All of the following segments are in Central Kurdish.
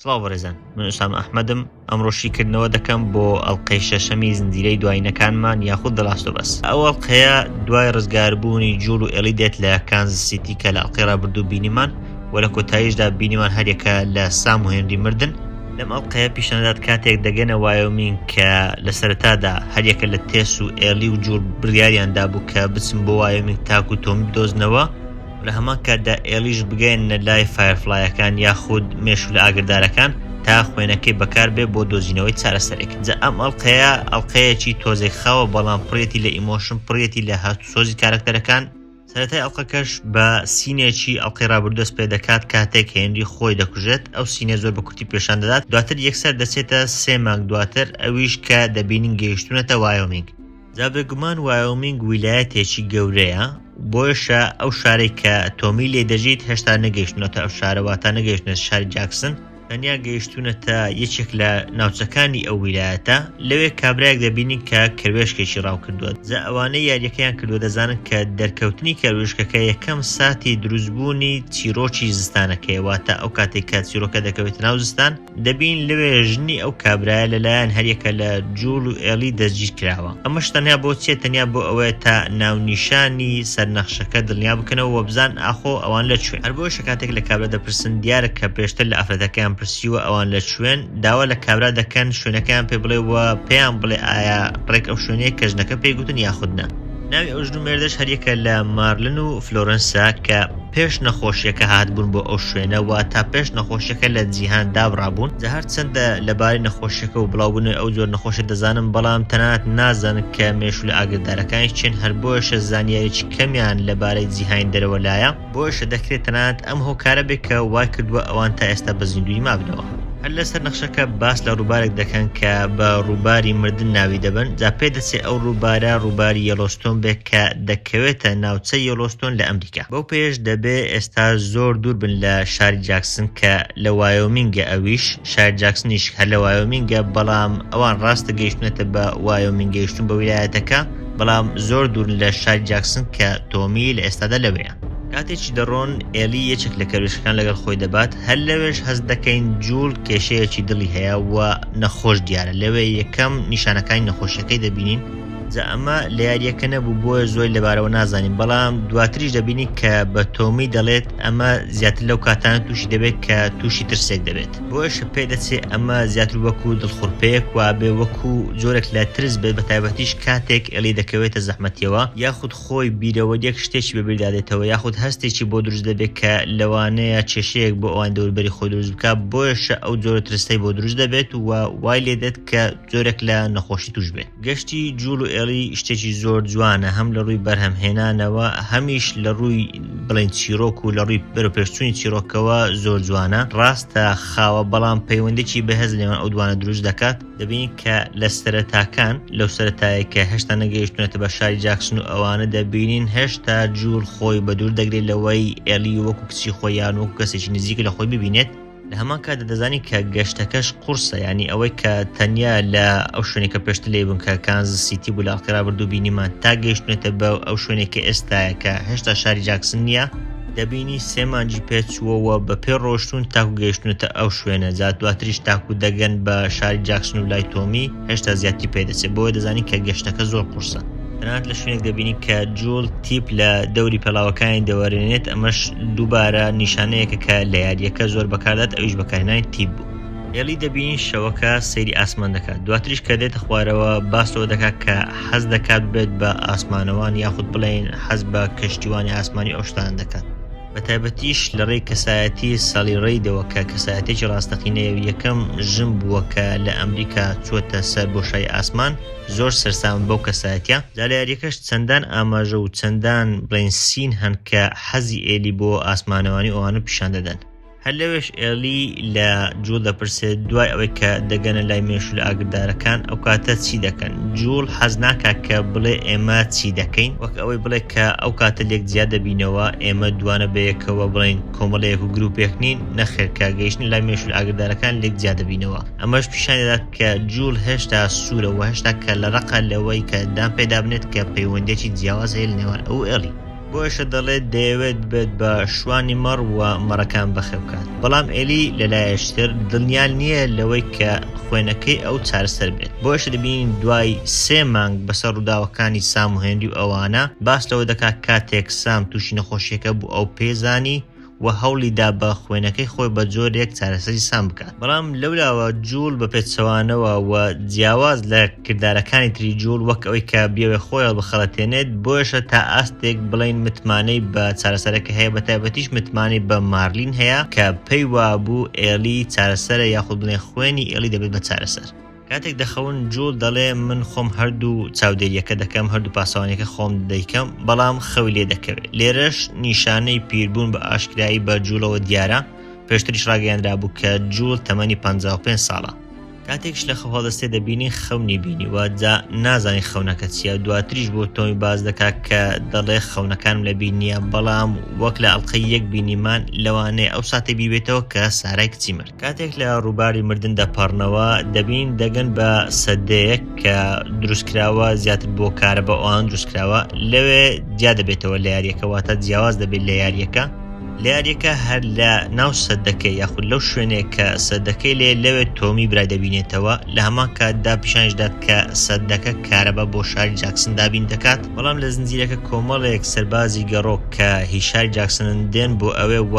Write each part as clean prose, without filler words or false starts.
سڵاو بەڕێزان، من ئوسام ئەحمەدم. ئەمڕۆشیکردنەوە دەکەم بۆ ئەڵقەی شەشەمی زنجیرەی دوایینەکانمان یاخود دە لاست ئۆف ئەس. ئەو ئەڵقەیە دوای ڕزگاربوونی جوول و ئێلی دێت لە کانزاس سیتی کە لە ئەڵقەی ڕابردوو بینیمان و لە کۆتاییشدا بینیمان هەرێکە لە سام و هێنری مردن. لەم ئەڵقەیە پیشەنەدات کاتێک دەگەنە وایۆمینگ کە لە سەرەتادا هەرێکە لە تێس و ئێلی و جوول بڕیاریاندا بوو کە بچن بۆ وایۆمینگ تاک و تۆمی بدۆزنەوە لە هەمان کاتدا ئێلیش بگەێنە لای فایرفلایەکان یاخود مێشول لە ئاگردارەکان تا خوێنەکەی بەکار بێ بۆ دۆزینەوەی چارەسەرێک. جا ئەم ئەڵقەیەکی تۆزێک خاوە بەڵام پڕێتی لە ئیمۆشن، پڕێتی لە هاتوسۆزی کارکتەرەکان. سەرەتای ئەڵقەکەش بە سینێکی ئەڵقەی ڕابردوو پێ دەکات کاتێک هێنری خۆی دەکوژێت. ئەو سینێ زۆر بە کورتی پیشان دەدات، دواتر یەکسەر دەچێتە 3 مانگ دواتر ئەویش کە دەبینین گەیشتونەتە وایۆمینگ. جا بێگومان وایۆمینگ ویلایەتێکی گەورەیە، بۆیشە ئەو شارێک کە تۆمی لێ دەژیت هێشتا نەگەیشتونەتە ئەو شارەواتە نەگەیشتونەتە شاری جاکسن، تەنیا گەیشتونەتە یەکێک لە ناوچەکانی ئەو ویلایەتە. لەوێ کابرایەک دەبینین کە کەروێشکێکی ڕاو کردووە. جا ئەوانەی یاریەکەیان کردووە دەزانن کە دەرکەوتنی کەروێشکەکە یەکەم ساتی دروستبوونی چیرۆکی زستانەکەی، واتە ئەو کاتێک کە چیرۆکە دەکەوێتە ناو زستان دەبین لەوێ ژنی ئەو کابرایە لەلایەن هەرێکە لە جوول و ئێلی دەستگیر کراوە. ئەمەش تەنیا بۆ چێت؟ تەنیا بۆ ئەوەیە تا ناونیشانی سەرنەخشەکە دڵنیا بکەنەوە و بزان ئاخۆ ئەوان لە کوێن. هەر بۆیشە کاتێک لە کابرا دەپرسن دیارە کە پێشتر لە ئافرەتەکەیان پرسیوە ئەوان لە کوێن، داوا لە کابرا دەکەن شوێنەکەیان پێ بڵێ و پێیان بڵێ ئایا ڕێک ئەو شوێنەیە کە ژنەکە پێی گوتن یاخودنا. ناوی ئەو ژن و مێردەش هەرێکە لە مارلن و فلۆرەنسا کە پێش نەخۆشیەکە هاتبوون بۆ ئەو شوێنە و تا پێش نەخۆشیەکە لە جیهان دابڕابوون. جا هەر چەندە لەبارەی نەخۆشیەکە و بڵاوبوون ئەو جۆر نەخۆشی دەزانم، بەڵام تەنانەت نازانن کە مێشول لە ئاگردارەکانی چین. هەر بۆیشە زانیاریی کەمیان لەبارەی جیهانی دەرەوە لایە، بۆیشە دەکرێت تەنانەت ئەم هۆکارە بێت کە وای کردووە ئەوان تا ئێستا بە زیندوی مابنەوە. هەر لەسەر نەخشەکە باس لە ڕووبارێک دەکەن کە بە ڕووباری مردن ناوی دەبن. جا پێ دەچێت ئەو ڕووبارە ڕووباری یەلۆستۆن بێت کە دەکەوێتە ناوچەی یەلۆستۆن لە ئەمریکا. بەو پێش دەبێ ئێستا زۆر دوور بن لە شاری جاکسن کە لە وایۆمینگە. ئەویش شاری جاکسنیش هەر لە وایۆمینگە، بەڵام ئەوان ڕاستە گەیشتونەتە بە وایۆمینگ، گەیشتون بە ویلایەتەکە، بەڵام زۆر دوور لە شاری جاکسن کە تۆمی لە ئێستادا لەوەیە. کاتێکی دەڕۆن ئێلی یەکێک لە کەروێشکەکان لەگەڵ خۆی دەبات. هەر لەوێش هەست دەکەین جوول کێشەیەکی دڵی هەیە و نەخۆش دیارە. لەوێ یەکەم نیشانەکانی نەخۆشیەکەی دەبینین. جا ئەمە لە یاریەکە نەبوو بۆیە زۆر لەبارەوە نازانین، بەڵام دواتریش دەبینی کە بە تۆمی دەڵێت ئەمە زیاتر لەو کاتانە تووشی دەبێت کە تووشی ترسێک دەبێت. بۆیشە پێ دەچێت ئەمە زیاتر وەکو دڵخورپەیەک وابێ وەکو جۆرێک لە ترس بێت، بە تایبەتیش کاتێک ئێلی دەکەوێتە زەحمەتیەوە یاخود خۆی بیرەوەریەک شتێکی بەبیردادێتەوە یاخود هەستێکی بۆ دروست دەبێت کە لەوانەیە کێشەیەک بۆ ئەوان دەوروبەری خۆی دروست بکات. بۆیشە ئەو جۆرە ترسەی بۆ دروست دەبێت و وای لێ دێت کە جۆرێک لە نەخۆشی توش بێت. گەشتی جوول و ئێلی شتێکی زۆر جوانە، هەم لە ڕووی بەرهەمهێنانەوە، هەمیش لە ڕووی بڵین چیرۆک و لە ڕووی بەرەوپێشچوونی چیرۆکەوە زۆر جوانە. ڕاستە خاوە، بەڵام پەیوەندێکی بەهێز لێوان ئەو دوانە دروست دەکات. دەبینین کە لە سەرەتاکان لەو سەرەتایە کە هێشتا نەگەیشتونەتە بە شاری جاکسن و ئەوانە دەبینین هێشتا جوول خۆی بە دوور دەگرێت لەوەی ئێلی وەکو کچی خۆی یان وەکو کەسێکی نزیک لە خۆی ببینێت. لە هەمان کاتدا دەزانی کە گەشتەکەش قورسە، ینی ئەوەی کە تەنیا لە ئەو شوێنێک کە پێشتر لێ بوون کە کانزاس سیتی بوو لە ئەڵقەی ڕابردوو بینیمان تا گەیشتونێتە بە ئەو شوێنێکە ئێستایە کە هێشتا شاری جاکسن نییە. دەبینی 3 مانگی پێچووەوە بە پێ ڕۆشتون تاکو گەیشتونێتە ئەو شوێنە. جا دواتریش تاکو دەگەن بە شاری جاکسن و لای تۆمی هێشتا زیاتی پێدەچێت، بۆیە دەزانی کە گەشتەکە زۆر قورسە. تەنانەت لە شوێنێک دەبینی کە جوول تیپ لە دەوری پێڵاوەکانی دەوەرێنێت. ئەمەش دووبارە نیشانەیەکە کە لە یاریەکە زۆر بەکاردات، ئەویش بەکارهێنانی تیپ بوو. ئێلی دەبینی شەوەکە سەیری ئاسمان دەکات. دواتریش کە دێتە خوارەوە باسەوە دەکات کە حەز دەکات بێت بە ئاسمانەوان یاخود بڵێن حەز بە کەشتیوانی ئاسمانی ئەو شتان دەکات. بە تایبەتیش لە ڕێی کەسایەتی ساڵی ڕێیدەوە کە کەسایەتێکی ڕاستەقینەیە یەکەم ژن بووە کە لە ئەمریکا چۆتە سەر بۆشای ئاسمان. زۆر سەرسام بەو کەسایەتیە. جا لە یاریەکەش چەندان ئاماژە و چەندان بڵێن سین هەن کە حەزی ئێلی بۆ ئاسمانەوانی ئەوانە پیشان دەدەن. هەر لەوێش ئێلی لە جوول دەپرسێت دوای ئەوەی کە دەگەنە لای مێشول ئاگردارەکان ئەو کاتە چی دەکەن. جوول حەز ناکات کە بڵێ ئێمە چی دەکەین، وەک ئەوەی بڵێ کە ئەو کاتە لێک جیا دەبینەوە ئێمە دوانە بەیەکەوە بڵێن کۆمەڵەیەک و گروپێک نین. نەخێر، کە گەیشتن لای مێشول ئاگردارەکان لێک جیا دەبینەوە. ئەمەش پیشان دەدات کە جوول هێشتا سوورە و هێشتا کە لە ڕقە لەوەی کە دام پێدا بنێت کە پەیوەندێکی جیاواز هەیە لە نێوان ئەو ئێلی. بۆیشە دەڵێت دەیەوێت بێت بە شوانی مەڕ و مەڕەکان بەخێوکات. بەڵام ئێلی لەلایەشتر دڵنیا نییە لەوەی کە خوێنەکەی ئەو چارەسەر بێت. بۆیشە دەبینین دوای 3 مانگ بەسەر ڕووداوەکانی سام و هێندی و ئەوانە باس لەوە دەکات کاتێک سام تووشی نەخۆشیەکە بوو ئەو پێزانی و هەوڵیدا بە خوێنەکەی خۆی بە جۆرێک چارەسەری سام بکات. بەڵام لەولاوە جوول بە پێچەوانەوە و جیاواز لە کردارەکانی تری جوول وەک ئەوەی کە بیاوێ خۆی بخەڵەتێنێت بۆیشە تا ئاستێک بڵین متمانەی بە چارەسەرەکە هەیە بە تایبەتیش متمانەی بە مارلین هەیە کە پێی وابوو ئێلی چارەسەرە یاخود بڵێن خوێنی ئێلی دەبێت بە چارەسەر. کاتێک دەخەون جوول دەڵێ من خۆم هەردوو چاودێریەکە دەکەم هەردوو پاسەوانەکە خۆم دەیکەم بەڵام خەوی لێ دەکەوێت. لێرەش نیشانەی پیربوون بە ئاشکرایی بە جوولەوە دیارە پێشتریش ڕاگەیاندرا بوو کە جوول تەمەنی 55 ساڵە. کاتێکش لە خەوهەڵدەستێ دەبینی خەونی بینی و جا نازانی خەونەکە چیە. دواتریش بۆ تۆمی باز دەکات کە دەڵێ خەونەکانم لە بینیە بەڵام وەک لە ئەڵقەی یەک بینیمان لەوانەیە ئەو ساتێ بیبێتەوە کە سارای کچی مرد. کاتێک لە ڕووباری مردن دەپەڕنەوە دەبین دەگەن بە سەدەیەک کە دروستکراوە زیاتر بۆ کارە بە ئەوان دروستکراوە لەوێ جیا دەبێتەوە لە یاریەکە واتە جیاواز دەبێت لە یاریەکە. لێیاریەکە هەر لە ناو سەدەکەی یاخود لەو شوێنێک کە سەدەکەی لەوێت تۆمی برای دەبینێتەوە لە هەمان کاتدا پیشانشدات کە سەدەکە کارەبە بۆ شاری جاکسن دابین دەکات. بەڵام لە زنجیرەکە کۆمەڵێک سەربازی گەڕۆک کە هیچ شاری جاکسنن دێن بۆ ئەوێ و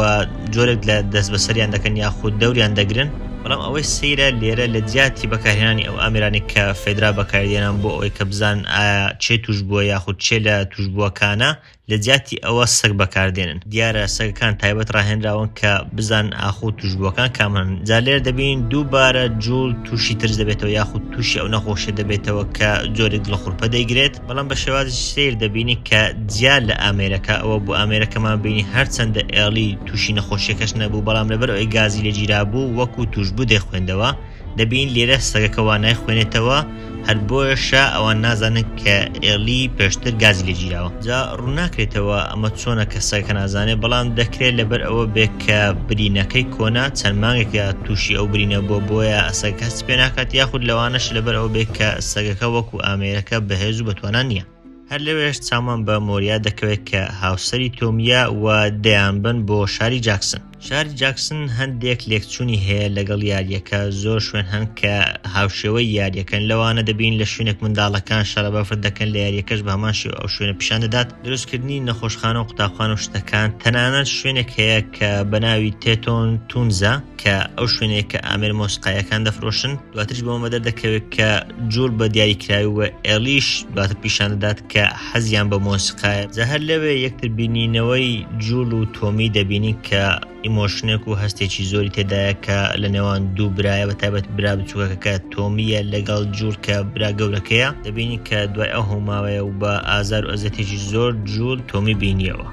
جۆرێک لە دەست بەسەریان دەکەن یاخود دەوریان دەگرن. بەڵام ئەوەی سەیرە لێرە لە جیاتی بەکارهێنانی ئەو ئامێرانی کە فێدرا بەکاردێنان بۆ ئەوەی کە بزان ئایا چێ توش بووە یاخود چێ لە توشبووەکانە لە جیاتی ئەوە سەگ بەکاردێنن. دیارە سەگەکان تایبەت ڕاهێنراون کە بزان ئاخۆ توشبووەکان کامن. جا لێر دەبین دووبارە جوول تووشی ترس دەبێتەوە یاخود تووشی ئەو نەخۆشیە دەبێتەوە کە جۆرێک لە خوڕپە دەیگرێت. بەڵام بە شێوازی سیر دەبینی کە جیا لە ئامێرەکە ئەوە بۆ ئامێرەکەمان بینی هەرچەندە ئێڵی تووشی نەخۆشیەکەش نەبوو بەڵام لەبەر ئەوەی گازی لە گیرا بوو وەکو توشبوو دەیخوێندەوە دەبین لێرە سەگەکە وانای خوێنێتەوە هەر بۆیشە ئەوان نازانن کە ئێلی پێشتر گازی لێ گیراوە. جا ڕووناکرێتەوە ئەمە چۆنە کە سەگەکە نازانێت بەڵام دەکرێت لەبەر ئەوە بێت کە برینەکەی کۆنا چەند مانگێکە تووشی ئەو برینە بۆیە سەگەکە هەست پێ ناکات یاخود لەوانەش لەبەر ئەوە بێت کە سەگەکە وەکو ئامێرەکە بەهێز و بەتوانان نییە. هەر لەوێش چامان بە مۆریا دەکەوێت کە هاوسەری تۆمیە و دەیانبن بۆ شاری جاکسن. شاری جاکسن هەندێک لێکچوونی هەیە لەگەڵ یاریەکە زۆر شوێن هەن کە هاوشێوەی یاریەکەن لەوانە دەبین لە شوێنێک منداڵەکان شەڕە بەفر دەکەن لە یاریەکەش بە هەمان شێوە ئەو شوێنە پیشان دەدات. دروستکردنی نەخۆشخانە و قوتابخانە و شتەکان تەنانەت شوێنێک هەیە کە بەناوی تێتۆن تونزە کە ئەو شوێنەیە کە ئامێر مۆسیقایەکان دەفرۆشن. دواترش بۆمە دەردەکەوێت کە جوول بە دیاریکراوی و ئێلیش دواتر پیشان دەدات کە حەزیان بە مۆسیقایە. جا هەر لەوێ یەکتر بینینەوەی جوول و تۆمی دەبینین کە ئیمۆشنێک و هەستێکی زۆری تێدایە کە لە نێوان دوو برایە بە تایبەت برا بچووکەکە کە تۆمیە لەگەڵ جوول کە برا گەورەکەیە دەبینی کە دوای ئەو هەماوەیە و بە ئازار و ئەزەتێکی زۆر جوول تۆمی بینیەوە.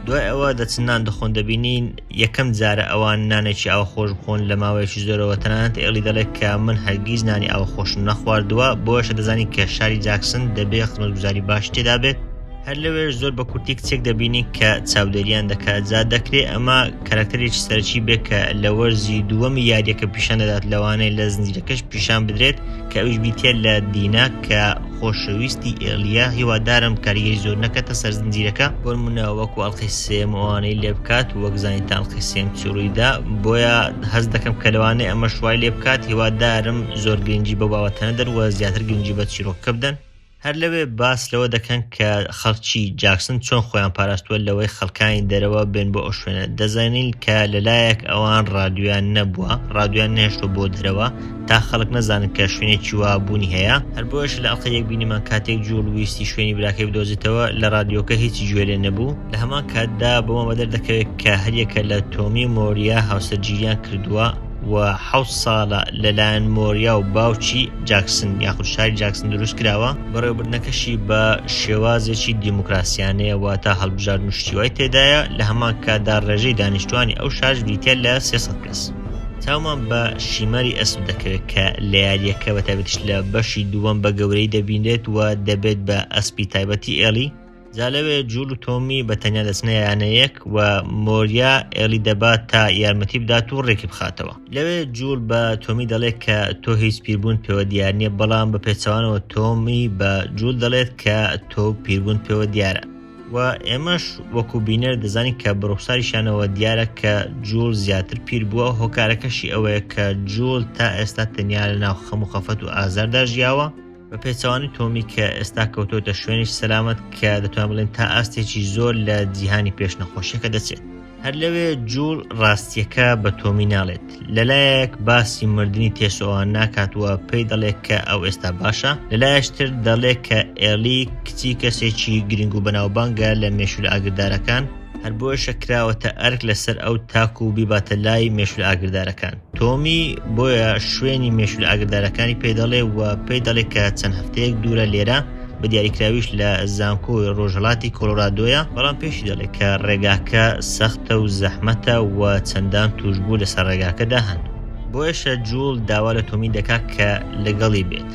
دوای ئەوە دەچنان دەخۆن دەبینین یەکەم جارە ئەوان نانێکی ئاوە خۆش بخۆن لە ماوەیەکی زۆرەوە تەنانەت ئێڵی دەڵێت کە من هەرگیز نانی ئاوە خۆشم نەخواردووە بۆیشە دەزانی کە شاری جاکسن دەبێ خزمەتگوزاری باش تێدا بێت. هەر لەوێش زۆر بە کورتی کچێک دەبینی کە چاودێریان دەکات. جا دەکرێت ئەمە کاراکتەرێکی سەرچی بێت کە لە وەرزی دووەمی یاریەکە پیشان دەدات لەوانەیە لە زنجیرەکەش پیشان بدرێت کە ئەوش بیتێ لە دینا کە خۆشەویستی ئێلیە هیوادارم کاریگەری زۆر نەکەتە سەر زنجیرەکە بۆ نمونە وەکو ئەڵقەی سێم ئەوانەی لێ بکات وەک زانیتان ئەڵقەی سێم چڕوویدا بۆیە هەست دەکەم کە لەوانەیە ئەمە شوای لێ بکات هیوادارم زۆر گرنگی بە بابەتە نەدەن و زیاتر گرنگی بە چیرۆکەکە بدەن. هەر لەوێ باس لەوە دەکەن کە خەڵکی جاکسن چۆن خۆیان پاراستووە لەوەی خەڵکانی دەرەوە بێن بۆ ئەو شوێنە. دەزانین کە لەلایەک ئەوان ڕادیۆیان نەبووە ڕادیۆیان نێشتۆ بۆ دەرەوە تا خەڵک نەزانن کە شوێنێکی وابوونی هەیە. هەر بۆیش لە ئەڵقەی یەک بینیمان کاتێک جوول ویستی شوێنی براکەی بدۆزێتەوە لە ڕادیۆکە هیچی گوێ لێ نەبوو. لە هەمان کاتدا بۆمە بەدەر دەکەوێت کە هەریەکە لە تۆمی مۆریا هاوسەرگیریان کردووە و 7 ساڵە لەلایەن مۆریا و باوکی جاکسن یاخود شاری جاکسن دروست کراوە. بەڕێوەبردنەکەشی بە شێوازێکی دیموکراسیانەیە واتە هەڵبژاردن و شتیوای تێدایە. لە هەمان کاتدا ڕێژەی دانیشتوانی ئەو شارش بریتە لە 300 کەس. چاومان بە شیمەری ئەسپ دەکەوێت کە لە یاریەکە بەتایبەتیش لە بەشی دووەم بە گەورەی دەبینێت و دەبێت بە ئەسپی تایبەتی ئێلی. جالەوێ جوول و تۆمی بە تەنیا دەچنە یانەیەک و مۆریا ئێلی دەبات تا یارمەتی بدات و ڕێکی بخاتەوە. لەوێ جوول بە تۆمی دەڵێت کە تۆ هیچ پیربوون پێوە دیار نییە بەڵام بە پێچەوانەوە تۆمی بە جوول دەڵێت کە تۆ پیربوون پێوە دیارە. و ئێمەش وەکو بینەر دەزانین کە بڕوخساریشانەوە دیارە کە جوول زیاتر پیر بووە. هۆکارەکەشی ئەوەیە کە جوول تا ئێستا تەنیا لە ناو خەم و خەفەت و ئازاردا ژیاوە بە پێچەوانی تۆمی کە ئێستا کەوتۆتە شوێنی سەلامەت کە دەتوانین بڵێن تا ئاستێکی زۆر لە جیهانی پێشنەخۆشیەکە دەچێت. هەر لەوێ جوول ڕاستیەکە بە تۆمی ناڵێت. لەلایەک باسی مردنی تێسۆوان ناکاتوە پێی دەڵێت کە ئەو ئێستا باشە، لەلایەشتر دەڵێت کە ئێلی کچی کەسێکی گرنگ و بەناوبانگە لە مێشول ئاگردارەکان، هەر بۆیە کراوەتە ئەرک لەسەر ئەو تاکو و بیباتە لای مێشول ئاگردارەکان. تۆمی بۆیە شوێنی مێشول ئاگردارەکانی پێدەڵێ و پێی دەڵێت کە چەند هەفتەیەک دوورە لێرە بە دیاریکراویش لە زانکۆی ڕۆژهەڵاتی کۆلۆرادۆیە، بەڵام پێشی دەڵێت کە ڕێگاکە سەختە و زەحمەتە و چەندان توشبوو لەسەر ڕێگاکەدا هەن. بۆیەشە جوول داوا لە تۆمی دەکات کە لەگەڵی بێت،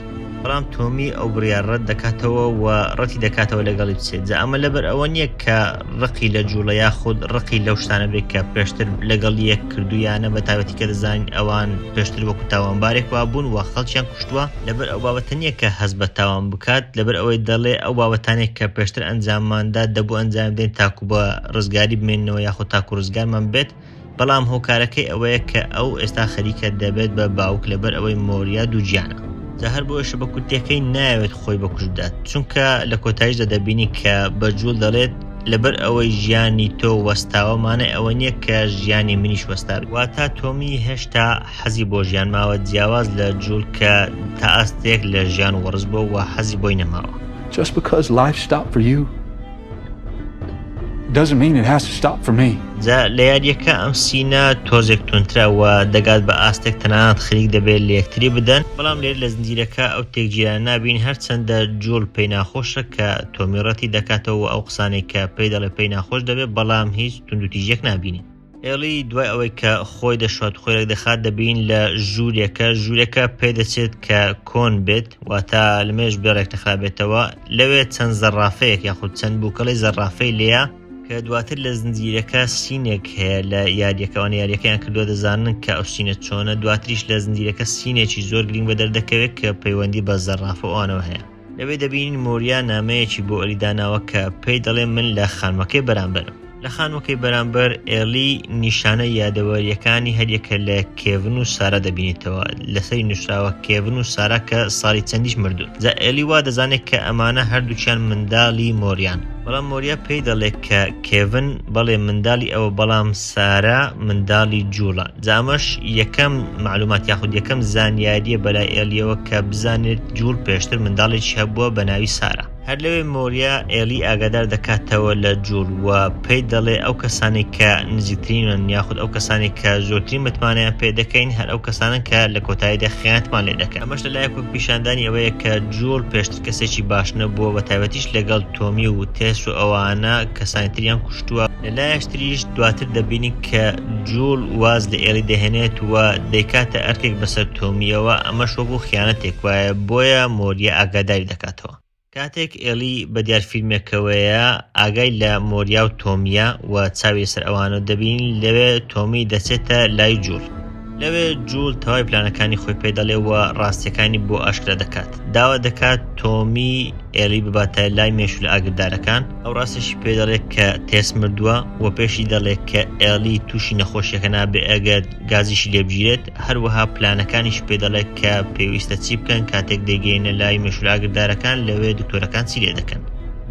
بەڵام تۆمی ئەو بڕیار ڕەت دەکاتەوە و ڕەتی دەکاتەوە لەگەڵی بچێت. جا ئەمە لەبەر ئەوە نییە کە ڕقی لە جوولە یاخود ڕقی لەو شتانە بێت کە پێشتر لەگەڵ یەک کردویانە بە تایبەتی کە دەزانین ئەوان پێشتر وەکو تاوانبارێک وابوون و خەڵکیان کوشتووە. لەبەر ئەو بابەتە نییە کە هەست بە تاوان بکات، لەبەر ئەوەی دەڵێ ئەو بابەتانێک کە پێشتر ئەنجامماندا دەبوو ئەنجام بدەین تاکو بە ڕزگاری بمێنەوە یاخود تاکو ڕزگارمان بێت، بەڵام هۆکارەکەی ئەوەیە کە ئەو ئێستا خەریکە دەبێت بە باوک لەبەر ئەوەی مۆریا دووجیانە. جا هەر بۆیەشە بە کورتەکەی ناوێت خۆی بەکوژ بدات، چونکە لە کۆتاییشدا دەبینی کە بە جوول دەڵێت لەبەر ئەوەی ژیانی تۆ وەستاوەمانە ئەوە نییە کە ژیانی منیش وەستا بێت. واتە تۆمی هێشتا حەزی بۆ ژیان ماوە، جیاواز لە جوول کە تا ئاستێک لە ژیان وەڕز بۆ و حەزی بۆی نەماوە. Just because life stopped for you doesn't mean it has to stop for me. جا لە یاریەکە ئەم سینە تۆزێک تونتراوە دەگات بە ئاستێک تەنانەت خەریک دەبێت لە یەکتری بدەن، بەڵام لێر لە زنجیرەکە ئەو تێکگیران نابین. هەرچەندە جوول پێی ناخۆشە کە تۆمی ڕەتی دەکاتەوە ئەو قسانێک کە پێی دەڵێ پێی ناخۆش دەبێت، بەڵام هیچ توندوتیژێک نابینی. ئێڵی دوای ئەوەی کە خۆی دەشوات خۆیەک دەخات دەبین لە ژوورێکە پێدەچێت کە کۆن بێت، واتە لەمێش بێڕێک نەخرابێتەوە. لەوێ چەند زەرافەیەک یاخود چەند بووکەڵی زەرافەی لێیە کە دواتر لە زنجیرەکە سینێک هەیە لە یاریەکەوان یاریەکەیان کردووە دەزانن کە ئەو سینە چۆنە. دواتریش لە زنجیرەکە سینێکی زۆر گرنگ بە دەردەکەوێت کە پەیوەندی بە زەرافەوانەوە هەیە. لەوێ دەبینین مۆریا نامەیەکی بۆ ئەلی داناوە کە پێی دەڵێ من لە خانوەکەی بەرامبەرم. لە خانوەکەی بەرامبەر ئێلی نیشانە یادەوەریەکانی هەریەکە لە کێڤن و سارا دەبینێتەوە. لەسەری نووسراوە کێڤن و سارا کە ساڵی چەندیش مردوون. جا ئێلی وا دەزانێت کە ئەمانە هەردووچیان منداڵی مۆریان، بەڵام مۆریا پێی دەڵێت کە کێڤن بەڵێ منداڵی ئەوە بەڵام سارا منداڵی جوولە. جا ئەمەش یەکەم معلومات یاخود یەکەم زانیاریە بەلای ئێلیەوە کە بزانێت جوول پێشتر منداڵێکی هەبووە بە ناوی سارا. هەر لەوێ مۆریا ئێلی ئاگادار دەکاتەوە لە جوول و پێی دەڵێ ئەو کەسانێک کە نزیکترینن یاخود ئەو کەسانێک کە زۆرترین متمانیان پێ دەکەین هەر ئەو کەسانن کە لە کۆتاییدا خیانەتمان لێ دەکەن. ئەمەش لەلایەک پیشاندانی ئەوەیە کە جوول پێشتر کەسێکی باش نەبووە، بە تایبەتیش لەگەڵ تۆمی و تێس و ئەوانە کەسانی تریان کوشتووە. لەلایەشتریش دواتر دەبینی کە جوول واز لە ئێلی دەهێنێت و دەیکاتە ئەرکێک بەسەر تۆمیەوە. ئەمەش وەکو خیانەتێک وایە، بۆیە مۆریا ئاگاداری دەکاتەوە. کاتێک ئێلی بە دیارفیلمێکەوەیە ئاگای لە مۆریا و تۆمیە و چاوی سەر ئەوانە دەبین. لەوێ تۆمی دەچێتە لای جوول. لەوێ جوول تەواوی پلانەکانی خۆی پێ دەڵێەوە ڕاستیەکانی بۆ ئاشکرا دەکات. داوا دەکات تۆمی ئێلی بباتە لای مێشول ئاگردارەکان. ئەو ڕاستیشی پێ دەڵێت کە تێس مردووە و پێشی دەڵێت کە ئێلی تووشی نەخۆشیەکە نابێ ئەگەر گازیشی لێبگیرێت. هەروەها پلانەکانیش پێ دەڵێت کە پێویستە چی بکەن کاتێک دەیگەینە لای مێشول ئاگردارەکان. لەوێ دکتۆرەکان چی لێ دەکەن.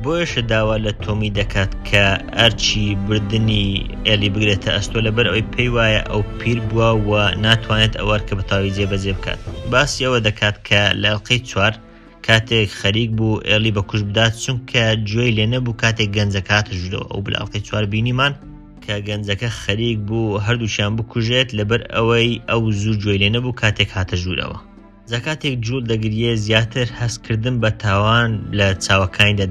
بۆیەشە داوا لە تۆمی دەکات کە ئەرچی بردننی ئێلی بگرێتە ئەستۆ، لەبەر ئەوەی پێی وایە ئەو پیر بووە و ناتوانێت ئەوەرکە بەتاوی جێبەجێ بکات. باسی ئەوە دەکات کە لە ئەڵقەی 4 کاتێک خەریک بوو ئێلی بە کوژ بدات، چونکە گوێی لێ نەبوو کاتێک گەنجەکە هاتە ژوورەوە. ئەو بە ئەڵقەی 4 بینیمان کە گەنجەکە خەریک بوو هەردووشیان بکوژێت، لەبەر ئەوەی ئەو زوو گوێی لێ نەبوو کاتێک هاتە ژوورەوە. زەکاتێک جوول دەگریە زیاتر هەستکردن بە تاوان لە چاوەکانیدا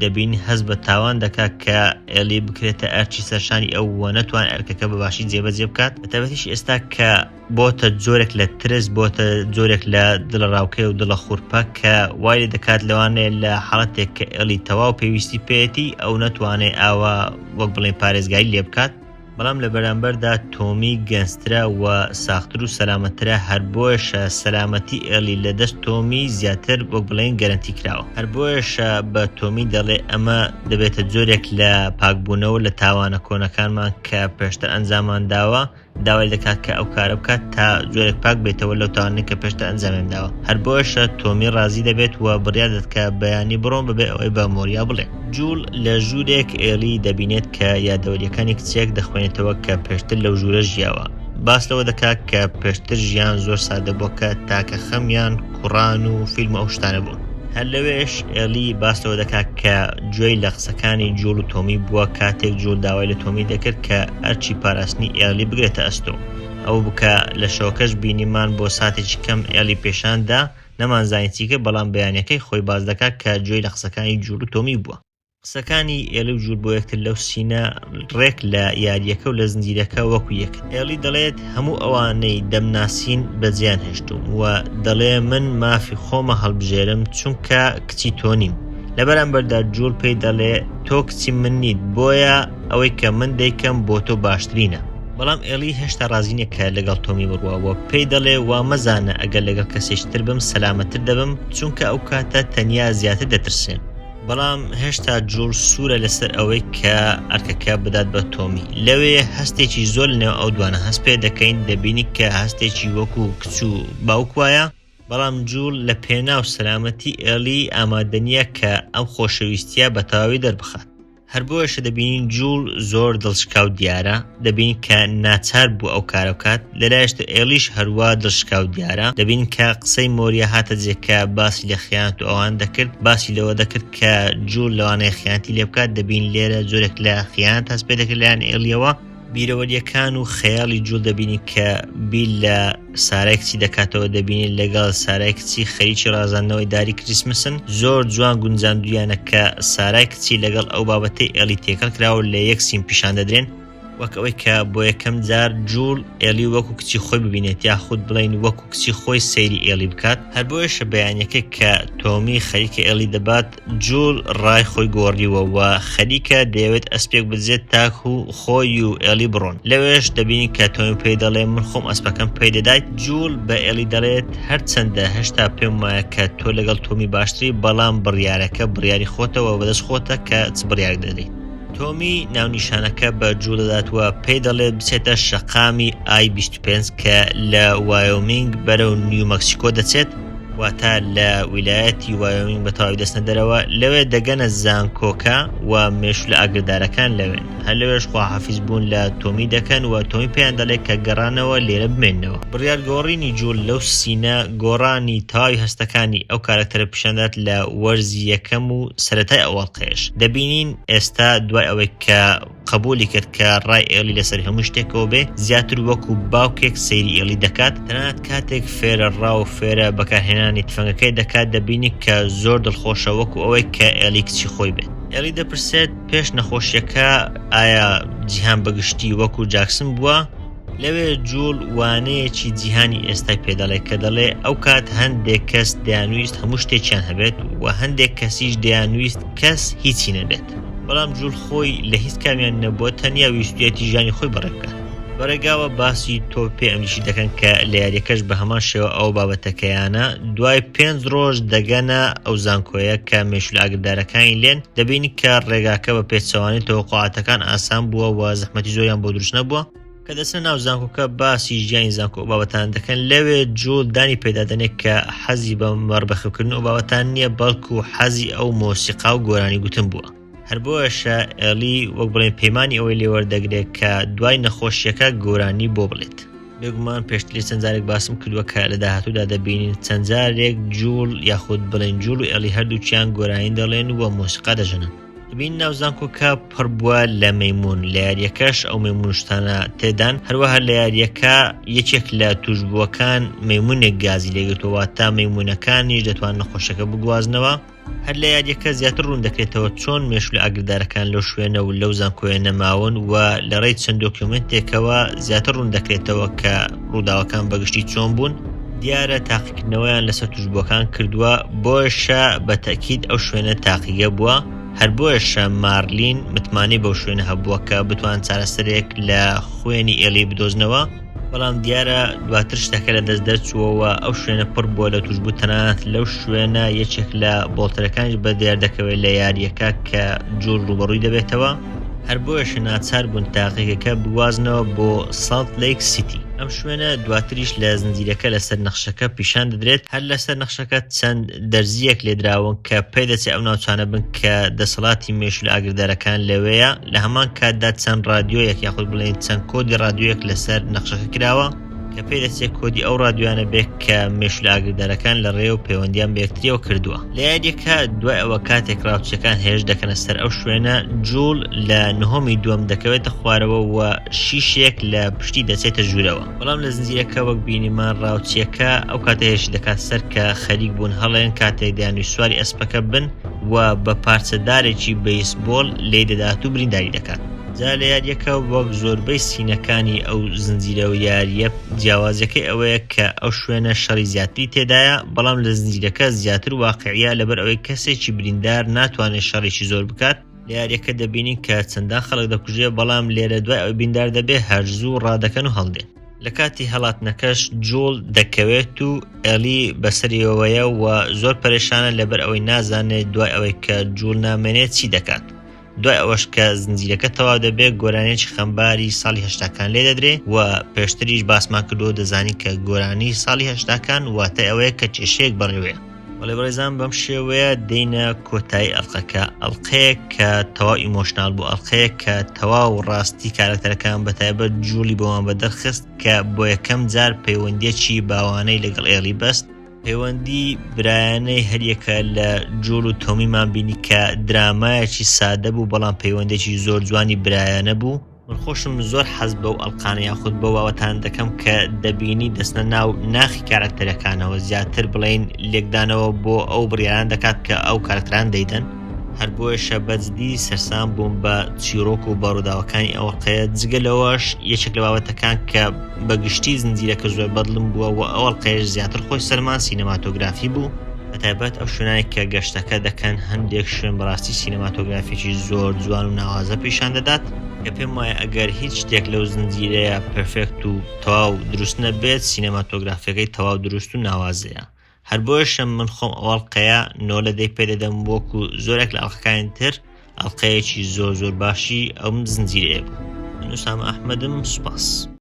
دەبین هەست بە تاوان دەکات کە ئێلی بکرێتە ئەرچی سەرشانی ئەو وە نەتوان ئەرکەکە بەباشی جێبەجێ بکات. بەتایبەتیش ئێستا کە بۆتە جۆرێک لە ترس، بۆتە جۆرێک لە دڵە ڕاوکەی و دڵە خوورپە کە وای دەکات لەوانەیە لە حاڵەتێک کە ئێلی تەواو پێویستی پێێتی ئەو نەتوانێت ئاوا وەک بڵێن پارێزگایی لێ بکات. بەڵام لە بەرامبەردا تۆمی گەنجترە و ساختر و سەلامەتترە، هەر بۆیەشە سەلامەتی ئێلی لە دەست تۆمی زیاتر وەک بڵێن گەرەنتی کراوە. هەر بۆیەشە بە تۆمی دەڵێ ئەمە دەبێتە جۆرێک لە پاکبوونەوە لە تاوانە کۆنەکانمان کە پێشتر ئەنجامان داوە، داوای دەکات کە ئەو کارە بکات تا جۆرێک پاک بێتەوە لەو تاوانەی کە پێشتر ئەنجامیان داوە. هەر بۆیەشە تۆمی ڕازی دەبێت و بڕیار دەدات کە بەیانی بڕۆن بەبێ ئەوەی بە مۆریا بڵێ. جوول لە ژوورێک ئێلی دەبینێت کە یادەوەریەکانی کچێک دەخوێنێتەوە کە پێشتر لەو ژوورە ژیاوە. باس لەوە دەکات کە پێشتر ژیان زۆر سادە بووە کە تاکە خەمیان، کوڕان و فیلم ئەو شتانە بوون. هەر لەوێش ئێلی باس لەوە دەکات کە گوێی لە قسەکانی جوول و تۆمی بووە کاتێک جوول داوای لە تۆمی دەکرد کە ئەرچی پاراستنی ئێلی بگرێتە ئەستۆ. ئەو بکە لە شەوکەش بینیمان بۆ ساتێکی کەم ئێلی پێشاندا نەمانزانی چیکە، بەڵام بەیانەکەی خۆی باز دەکات کە گوێی لە قسەکانی جوول و تۆمی بووە. قسەکانی ئێلی و جوول بۆ یەکتر لەو سینە ڕێک لە یاریەکە و لە زنجیرەکە وەکو یەک. ئێلی دەڵێت هەموو ئەوانەی دەمناسین بەجیان هێشتوم و دەڵێ من مافی خۆمە هەڵبژێرم چونکە کچی تۆ نیم. لە بەرامبەردا جوول پێی دەڵێ تۆ کچی من نیت، بۆیە ئەوەی کە من دەیکەم بۆ تۆ باشترینە. بەڵام ئێلی هێشتا ڕازی نییە کە لەگەڵ تۆمی بڕواوە. پێی دەڵێ وا مەزانە ئەگەر لەگەڵ کەسێکتر بم سەلامەتتر دەبم چونکە ئەو کاتە تەنیا زیاتر دەترسێن. بەڵام هێشتا جوول سوورە لەسەر ئەوەی کە ئەرکەکە بدات بە تۆمی. لەوێ هەستێکی زۆر لەنێو ئەو دوانە هەست پێ دەکەین، دەبینی کە هەستێکی وەکو کچ و باوک وایە. بەڵام جوول لە پێناو سەلامەتی ئێلی ئامادە نییە کە ئەم خۆشەویستیە بە تەواوی دەربخات. هەر بۆیەشە دەبینین جوول زۆر دڵشکاو دیارە، دەبین کە ناچار بوو ئەو کارە بکات. لەلایەشتر ئێلیش هەروە دڵشکاو دیارە، دەبین کە قسەی مۆریا هاتە جێکە باسی لە خیانەت و ئەوان دەکرد، باسی لەوە دەکرد کە جوول لەوانەیە خیانەتی لێ بکات. دەبین لێرە جۆرێک لە خیانەت هەست پێ دەکرد لەلایەن ئێلیەوە. بیرەوەریەکان و خەیاڵی جوول دەبینی کە بیل لە سارای کچی دەکاتەوە، دەبینی لەگەڵ سارای کچی خەریکی ڕازاندنەوەی داری کریسمسن. زۆر جوان گونجاندویانە کە سارای کچی لەگەڵ ئەو بابەتەی ئێلی تێکەڵ کراوە لە یەک سیم پیشان دەدرێن، وەک ئەوەی کە بۆ یەکەم جار جوول ئێلی وەکو کچی خۆی ببینێت، یاخود بڵین وەکو کچی خۆی سەیری ئێلی بکات. هەر بۆیەشە بەیانەکەی کە تۆمی خەریکە ئێلی دەبات، جوول ڕای خۆی گۆڕیوە و خەریکە دەیەوێت ئەسپێک بجێت تاکو خۆی و ئێلی بڕۆن. لەوێش دەبینی کە تۆمی پێی دەڵێ من خۆم ئەسپەکەم پێی دەدایت. جوول بە ئێلی دەڵێت هەرچەندە هێشتا پێم وایە کە تۆ لەگەڵ تۆمی باشتری، بەڵام بڕیارەکە بڕیاری خۆتەوە بەدەست خۆتە کە چ بڕیارێک دەدەیت. تۆمی ناونیشانەکە بە جوول دەداتوە، پێی دەڵێت بچێتە شەقامی I-25 کە لە وایۆمینگ بەرەو نیو مەکسیکۆ دەچێت، واتە لە ویلایەتی وایۆمینگ بە تەواوی دەستنە دەرەوە. لەوێ دەگەنە زانکۆکە و مێشولە ئاگردارەکان لەوێن. هەر لەوێش خواحافیز بوون لە تۆمی دەکەن و تۆمی پێیان دەڵێت کە گەڕانەوە لێرە بمێننەوە. بڕیار گۆڕینی جوول لەو سینە گۆڕانی تاوی هەستەکانی ئەو کارکتەرە پیشاندات لە وەرزی یەکەم و سەرەتای ئەوڵقەیەش. دەبینین ئێستا دوای ئەوەی کە قبولی کرد کە ڕای ئێلی لەسەر هەموو شتێکەوە بێ، زیاتر وەکو باوکێک سەیری ئێلی دەکات. تەنانەت کاتێک فێرە ڕاو فێرە بەکارهێنانی تفەنگەکەی دەکات، دەبینی کە زۆر دڵخۆشە وەکو ئەوەی کە ئێلی کچی خۆی بێت. ئێلی دەپرسێت پێش نەخۆشیەکە ئایا جیهان بەگشتی وەکو جاکسن بووە؟ لەوێ جوول وانەیەکی جیهانی ئێستای پێدەڵێ کە دەڵێ ئەو کات هەندێک کەس دەیانویست هەموو شتێکیان هەبێت و هەندێک کەسیش دەیانویست کەس هیچی نەبێت. بەڵام جوول خۆی لە هیچ کامیان نەبووە، تەنیا ویستویەتی ژیانی خۆی بەڕێبکات. بەڕێگاوە باسی تۆ پێ ئەمیشی دەکەن کە لە یاریەکەش بە هەمان شێوە ئەو بابەتەکەیانە دوای 5 ڕۆژ دەگەنە ئەو زانکۆیە کە مێشولە ئاگردارەکانی لێن. دەبینی کە ڕێگاکە بە پێچەوانی تەوەقوعاتەکان ئاسان بووە و زەحمەتی زۆریان بۆ دروست نەبووە. کە دەچنە ناو زانکۆکە باسی ژیانی زانکۆ بابەتان دەکەن. لەوێ جوول دانی پێدادەنێت کە حەزی بە مەڕبەخەکردن و بابەتان نییە، بەڵکو حەزی ئەو مۆسیقا و گۆرانی گوتن بووە. هەر بۆیەشە ئێلی وەک بڵێن پەیمانی ئەوەی لێوەردەگرێت کە دوای نەخۆشیەکە گۆرانی بۆ بڵێت. بێگومان پێشتری چەند جارێک باسم کردووە کە لە داهاتوودا دەبینین چەند جارێک جوول یاخود بڵێن جوول و ئێلی هەردووچیان گۆرانی دەڵێن و مۆسیقا دەژەنن. دەبین ناو زانکۆکە پڕ بووە لە مەیمون. لە یاریەکەش ئەو مەیمونشتانە تێدان. هەروەها لە یاریەکە یەکێک لە توشبووەکان مەیمونێک گازی لێگرتووە تا مەیمونەکانیش دەتوان نەخۆشەکە بگوازنەوە. هەر لە یاریەکە زیاتر ڕوون دەکرێتەوە چۆن مێشولە ئاگردارەکان لەو شوێنە و لەو زانکۆیە نەماون و لە ڕێی چەند دۆکیومنتێکەوە زیاتر ڕوون دەکرێتەوە کە ڕووداوەکان بەگشتی چۆن بوون. دیارە تاقیکردنەوەیان لەسەر توشبووەکان کردووە، بۆشە بە تەکید ئەو شوێنە تاقیگە بووە. هەر بۆیەشە مارلین متمانی بەو شوێنە هەبووە کە بتوان چارەسەرێک لە خوێنی ئێلی بدۆزنەوە، بەڵام دیارە دواتر شتەکە لە دەست دەرچووەوە ئەو شوێنە پڕ بووە لە توشبوو. تەنانەت لەو شوێنە یەکێک لە بۆڵترەکانش بە دیار دەکەوێت لە یاریەکە کە جوول ڕوبەڕووی دەبێتەوە. هەر بۆیەش ناچار بوون تاقیەکە بوازنەوە بۆ سالت لیک سیتی. ئەم شوێنە دواتریش لە زنجیرەکە لەسەر نەخشەکە پیشان دەدرێت. هەر لەسەر نەخشەکە چەند دەرزیەک لێدراون کە پێی دەچێت ئەو ناوچانە بن کە دەسەڵاتی مێشول ئاگردارەکان لەوەیە. لە هەمان کاتدا چەند رادیۆیەک یاخود بڵێن چەند کۆدی رادیۆیەک لەسەر نەخشەکە کراوە کە پێی دەچێت کۆدی ئەو رادیۆیانە بێت کە مێشول ئاگردارەکان لە ڕێ و پەیوەندیان بە یەکتریەوە کردووە. لە یاریەکە دوای ئەوە کاتێک ڕاوچیەکان هێرش دەکەنە سەر ئەو شوێنە، جوول لە نهۆمی دووەم دەکەوێتە خوارەوە و شیشێک لە پشتی دەچێتە ژوورەوە. بەڵام لە زنجیرەکە وەک بینیمان ڕاوچیەکە ئەو کاتە هێرشی دەکات سەر کە خەریک بوون هەڵێن کاتێک دەیانوی سواری ئەسپەکە بن و بە پارچەدارێکی بەیسبۆڵ لێی دەدات و برینداری دەکات. جا لە یاریەکە وەک زۆربەی سینەکانی ئەو زنجیرە و یاریە جیاوازەکەی ئەوەیە کە ئەو شوێنە شەڕی زیاتری تێدایە، بەڵام لە زنجیرەکە زیاتر واقعیە لەبەر ئەوەی کەسێکی بریندار ناتوانێت شەڕێکی زۆر بکات. لە یاریەکە دەبینین کە چەندان خەڵک دەکوژێ، بەڵام لێرە دوای ئەو بریندار دەبێ هەرزوو ڕادەکەن و هەڵدێن. لە کاتی هەڵاتنەکەش جوول دەکەوێت و ئێلی بەسەریەوەیە و زۆر پەرێشانە لەبەر ئەوەی نازانێت دوای ئەوەی کە جوول نامێنێت چی دەکات. دوای ئەوەش کە زنجیرەکە تەواو دەبێت گۆرانێکی خەمباری ساڵی هەشتاکان لێ دەدرێت و پێشتریش باسمان کردو دەزانی کە گۆرانی ساڵی هەشتاکان واتە ئەوەیە کە کێشەیەک بەڕێوەیە. وەڵێ بەڕێزان بەم شێوەیە دێینە کۆتایی ئەڵقەکە، ئەڵقەیەک کە تەواو ئیمۆشنال بوو، ئەڵقەیەک کە تەواو ڕاستی کارکتەرەکان بەتایبەت جوولی بۆوان بەدەرخست کە بۆ یەکەم جار پەیوەندیەکی باوانەی لەگەڵ ئێلی بەست. پەیوەندی برایانەی هەریەکە لە جوول و تۆمیمان بینی کە درامایەکی سادە بوو، بەڵام پەیوەندێکی زۆر جوانی برایانە بوو. خۆشم زۆر حەز بەو ئەڵقانە یاخود بەو واوەتان دەکەم کە دەبینی دەستنە ناو ناخی کارکتەرەکانەوە، زیاتر بڵێن لێکدانەوە بۆ ئەو بڕیاران دەکات کە ئەو کارکتەران دەیدەن. هەر بۆیەشە بەجددی سەرسام بووم بە چیرۆک و بەڕووداوەکانی ئەوەڵقەیە. جگەلەوەش یەکێک لە بابەتەکان کە بەگشتی زنجیرەکە زۆر بەدڵم بووە و ئەوەڵقەیەش زیاتر خۆی سەرمان سینەماتۆگرافی بوو، بەتایبەت ئەو شوێنانی کە گەشتەکە دەکەن هەندێک شوێن بەڕاستی سینەماتۆگرافێکی زۆر جوان و ناوازە پیشان دەدات کە پێم وایە ئەگەر هیچ شتێک لەو زنجیرەیە پرفێکت و تەواو دروست نەبێت، سینەماتۆگرافیەکەی تەواو دروست و ناوازەیە. هەر بۆیەشە من خۆم ئەوەڵقەیە 9 لە 10 پێ دەدەم، وەکو زۆرێک لە ئەڵقەکانی تر ئەڵقەیەکی زۆر باشی ئەم زنجیرەیە بوو. من ئوسامە ئەحمەدم، سوپاس.